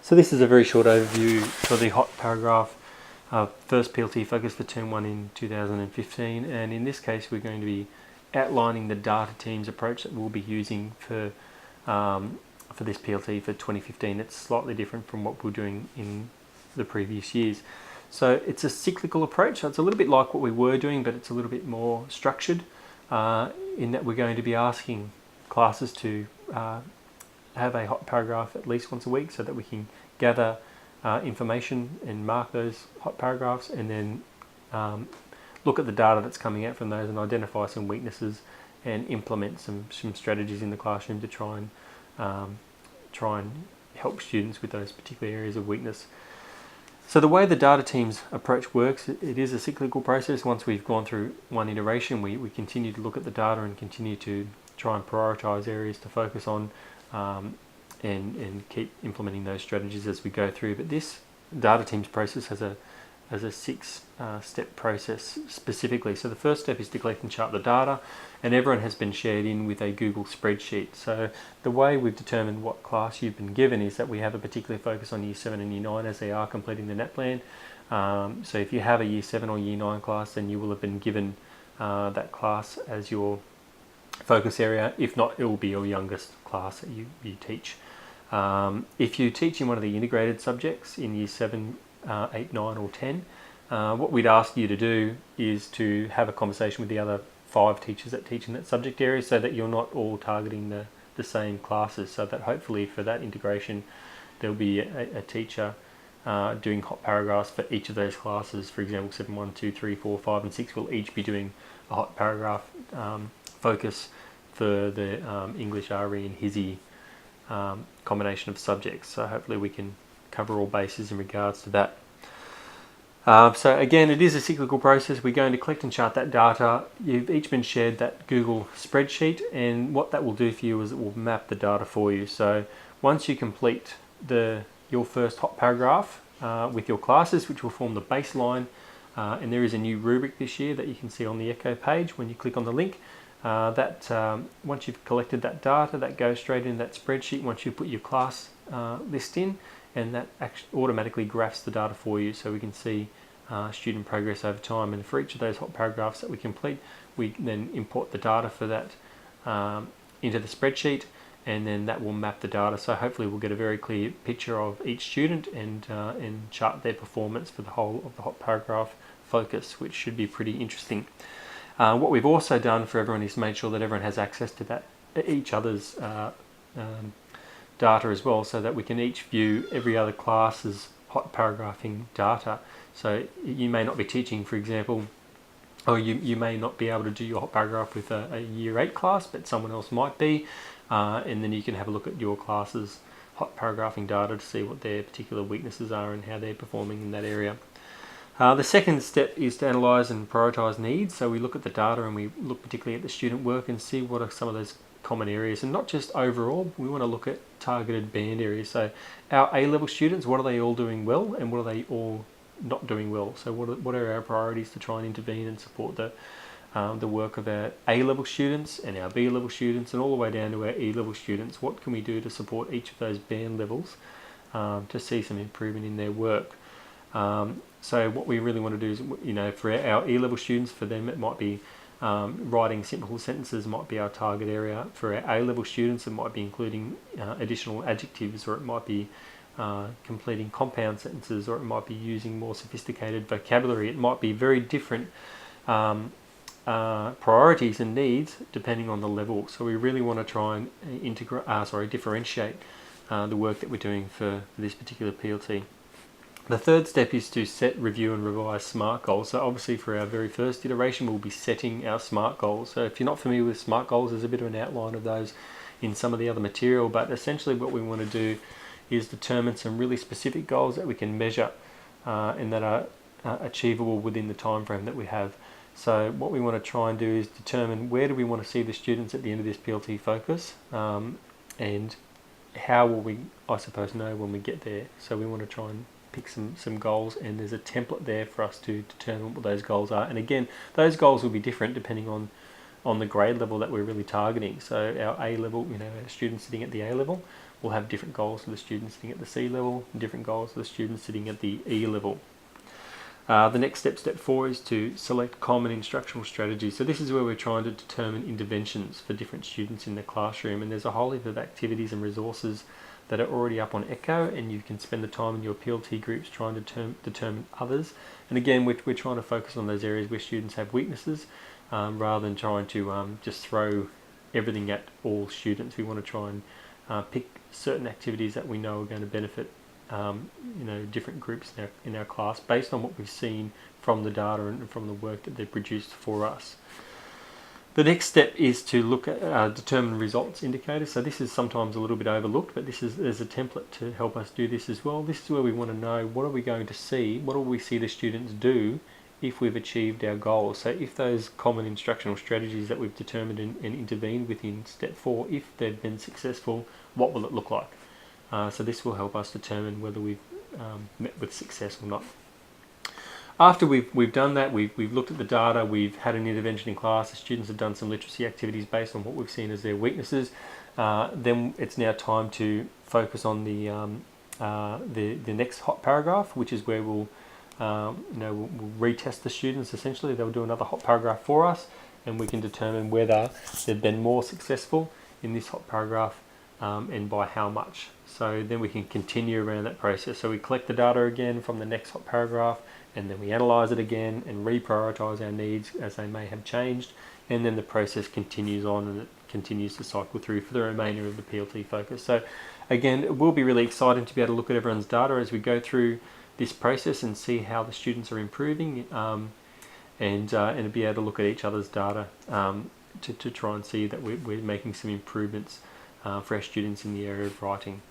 So this is a very short overview for the hot paragraph first PLT focus for Term 1 in 2015, and in this case we're going to be outlining the data teams approach that we'll be using for this PLT for 2015. It's slightly different from what we're doing in the previous years. So it's a cyclical approach, so it's a little bit like what we were doing, but it's a little bit more structured in that we're going to be asking classes to have a hot paragraph at least once a week so that we can gather information and mark those hot paragraphs, and then look at the data that's coming out from those and identify some weaknesses and implement some strategies in the classroom to try and help students with those particular areas of weakness. So the way the data teams approach works, it is a cyclical process. Once we've gone through one iteration, we continue to look at the data and continue to try and prioritize areas to focus on, and keep implementing those strategies as we go through. But this data teams process has a 6-step process specifically. So the first step is to collect and chart the data, and everyone has been shared in with a Google spreadsheet. So the way we've determined what class you've been given is that we have a particular focus on Year 7 and Year 9 as they are completing the NAT plan. So if you have a Year 7 or Year 9 class, then you will have been given that class as your focus area. If not, it will be your youngest class that you teach. If you teach in one of the integrated subjects in Year 7, 8, 9 or 10, what we'd ask you to do is to have a conversation with the other 5 teachers that teach in that subject area, so that you're not all targeting the same classes, so that hopefully for that integration there'll be a teacher doing hot paragraphs for each of those classes. For example, 7, 1, 2, 3, 4, 5 and 6 will each be doing a hot paragraph focus for the English, RE and HISI combination of subjects. So hopefully we can cover all bases in regards to that. So again, it is a cyclical process. We're going to collect and chart that data. You've each been shared that Google spreadsheet, and what that will do for you is it will map the data for you. So once you complete your first hot paragraph with your classes, which will form the baseline, and there is a new rubric this year that you can see on the Echo page when you click on the link. Once you've collected that data, that goes straight in that spreadsheet once you put your class list in, and that automatically graphs the data for you, so we can see student progress over time. And for each of those hot paragraphs that we complete, we then import the data for that into the spreadsheet, and then that will map the data. So hopefully we'll get a very clear picture of each student and chart their performance for the whole of the hot paragraph focus, which should be pretty interesting. What we've also done for everyone is made sure that everyone has access to each other's data as well, so that we can each view every other class's hot paragraphing data. So you may not be teaching, for example, or you may not be able to do your hot paragraph with a Year 8 class, but someone else might be, and then you can have a look at your class's hot paragraphing data to see what their particular weaknesses are and how they're performing in that area. The second step is to analyse and prioritise needs. So we look at the data and we look particularly at the student work and see what are some of those common areas, and not just overall. We want to look at targeted band areas. So our A-level students, what are they all doing well, and what are they all not doing well? So what are our priorities to try and intervene and support the work of our A-level students and our B-level students, and all the way down to our E-level students? What can we do to support each of those band levels to see some improvement in their work? So what we really want to do is, for our E-level students, for them it might be writing simple sentences might be our target area. For our A-level students, it might be including additional adjectives, or it might be completing compound sentences, or it might be using more sophisticated vocabulary. It might be very different priorities and needs depending on the level. So we really want to try and differentiate the work that we're doing for this particular PLT. The third step is to set, review and revise SMART goals. So obviously for our very first iteration we'll be setting our SMART goals. So if you're not familiar with SMART goals, there's a bit of an outline of those in some of the other material, but essentially what we want to do is determine some really specific goals that we can measure and that are achievable within the time frame that we have. So what we want to try and do is determine where do we want to see the students at the end of this PLT focus, and how will we, I suppose, know when we get there. So we want to try and pick some goals, and there's a template there for us to determine what those goals are. And again, those goals will be different depending on the grade level that we're really targeting. So our A level, our students sitting at the A level, we'll have different goals for the students sitting at the C level and different goals for the students sitting at the E level. The next step, step 4, is to select common instructional strategies. So this is where we're trying to determine interventions for different students in the classroom, and there's a whole heap of activities and resources that are already up on Echo, and you can spend the time in your PLT groups trying to determine others. And again, we're trying to focus on those areas where students have weaknesses, rather than trying to just throw everything at all students. We want to try and pick certain activities that we know are going to benefit different groups in our class based on what we've seen from the data and from the work that they've produced for us. The next step is to look at determine results indicators. So this is sometimes a little bit overlooked, but there's a template to help us do this as well. This is where we want to know what are we going to see, what will we see the students do if we've achieved our goals. So if those common instructional strategies that we've determined and intervened within step 4, if they've been successful, what will it look like? So this will help us determine whether we've met with success or not. After we've done that, we've looked at the data, we've had an intervention in class, the students have done some literacy activities based on what we've seen as their weaknesses, then it's now time to focus on the next hot paragraph, which is where we'll retest the students. Essentially, they'll do another hot paragraph for us, and we can determine whether they've been more successful in this hot paragraph and by how much. So then we can continue around that process. So we collect the data again from the next hot paragraph, and then we analyse it again and reprioritise our needs as they may have changed, and then the process continues on and it continues to cycle through for the remainder of the PLT focus. So again, it will be really exciting to be able to look at everyone's data as we go through this process and see how the students are improving, and be able to look at each other's data to try and see that we're making some improvements for our students in the area of writing.